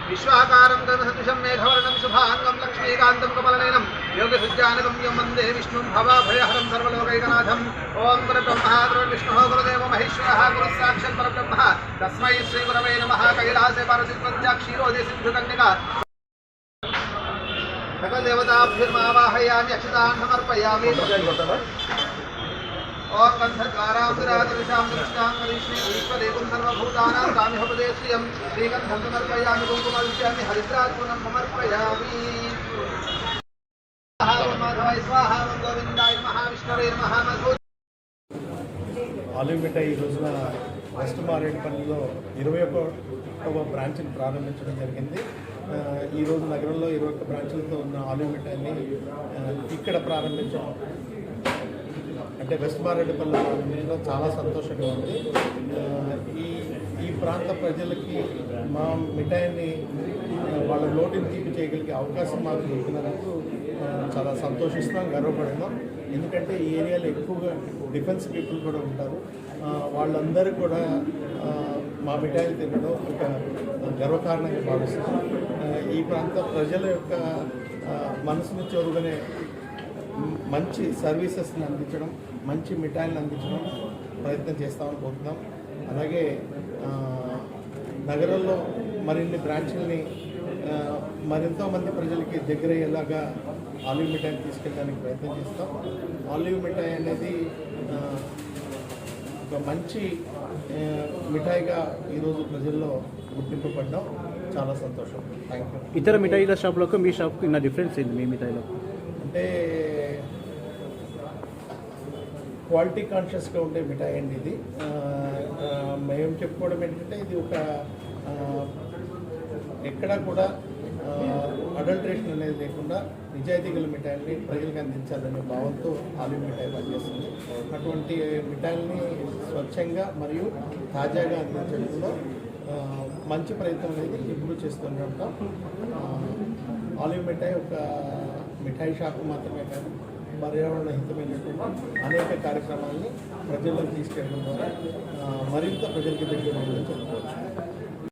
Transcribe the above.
विश्वाकारं गगनसदृशं मेघवर्णं शुभांगं लक्ष्मीकान्तं कमलनयनं योगसुज्ञानकं यं वन्दे विष्णुं भवभयहरं सर्वलोकैकनाथम् ओं गुरुब्रह्मा गुरुर्विष्णुः गुरुदेवो महेश्वरः गुरुस्साक्षात् परब्रह्मः तस्मै श्रीगुरवे नमः। कैलासे पारसिद्धं क्षीरोदे सिन्धुकन्यका सकल देवताभ्यर्मावाहयामि अक्षतान् समर्पयामि। ओम गन्धद्वारां दृष्टां करिष्ये विश्वदेवं सर्वभूतानां कामिहोपदेश्रियं श्रीगन्धं समर्पयामि कुङ्कुमविष्यामि हरिद्रात्मनं समर्पयामि। माधवाय स्वाहा गोविन्दाय महाविष्णवे नमः। ఆలివ్ మిఠాయి ఈ రోజున వెస్ట్ మారేడుపల్లిలో 21వ బ్రాంచ్ని ప్రారంభించడం జరిగింది. ఈరోజు నగరంలో 21 బ్రాంచ్లతో ఉన్న ఆలివ్ మిఠాయిని ఇక్కడ ప్రారంభించడం అంటే వెస్ట్ మారేడుపల్లి ప్రారంభించడం చాలా సంతోషంగా ఉంది. ఈ ప్రాంత ప్రజలకి మా మిఠాయిని వాళ్ళ నోటిని తీపి చేయగలిగే అవకాశం మాకు దొరికినందుకు చాలా సంతోషిస్తున్నాం, గర్వపడుతున్నాం. ఎందుకంటే ఈ ఏరియాలో ఎక్కువగా డిఫెన్స్ పీపుల్ కూడా ఉంటారు. వాళ్ళందరూ కూడా మా మిఠాయిలు తినడం ఒక గర్వకారణంగా భావిస్తున్నాం. ఈ ప్రాంత ప్రజల యొక్క మనసును చెరుగనే మంచి సర్వీసెస్ని అందించడం, మంచి మిఠాయిలను అందించడం ప్రయత్నం చేస్తామని కోరుతున్నాం. అలాగే నగరంలో మరిన్ని బ్రాంచ్లని మరెంతో మంది ప్రజలకి దగ్గర అయ్యేలాగా ఆలివ్ మిఠాయిని తీసుకెళ్ళడానికి ప్రయత్నం చేస్తాం. ఆలివ్ మిఠాయి అనేది ఒక మంచి మిఠాయిగా ఈరోజు ప్రజల్లో గుర్తింపబడ్డాం. చాలా సంతోషం. Thank you. ఇతర మిఠాయిల షాప్లకు మీ షాప్కి ఉన్న డిఫరెన్స్ ఏంటి? మీ మిఠాయిలో అంటే క్వాలిటీ కాన్షియస్గా ఉండే మిఠాయి అండి ఇది. మేము చెప్పుకోవడం ఏంటంటే ఇది ఒక ఎక్కడా కూడా అడల్ట్రేషన్ అనేది లేకుండా నిజాయితీ గల మిఠాయిల్ని ప్రజలకు అందించాలనే భావంతో ఆలివ్ మిఠాయి పనిచేస్తుంది. అటువంటి మిఠాయిల్ని స్వచ్ఛంగా మరియు తాజాగా అందించడంలో మంచి ప్రయత్నం అనేది ఎప్పుడు చేస్తూనే ఉంటాం. ఆలివ్ మిఠాయి ఒక మిఠాయి షాపు మాత్రమే కాదు, పర్యావరణ హితమైనటువంటి అనేక కార్యక్రమాలని ప్రజల్లోకి తీసుకెళ్ళడం ద్వారా మరింత ప్రజలకి దగ్గర ఉందని చెప్పుకోవచ్చు.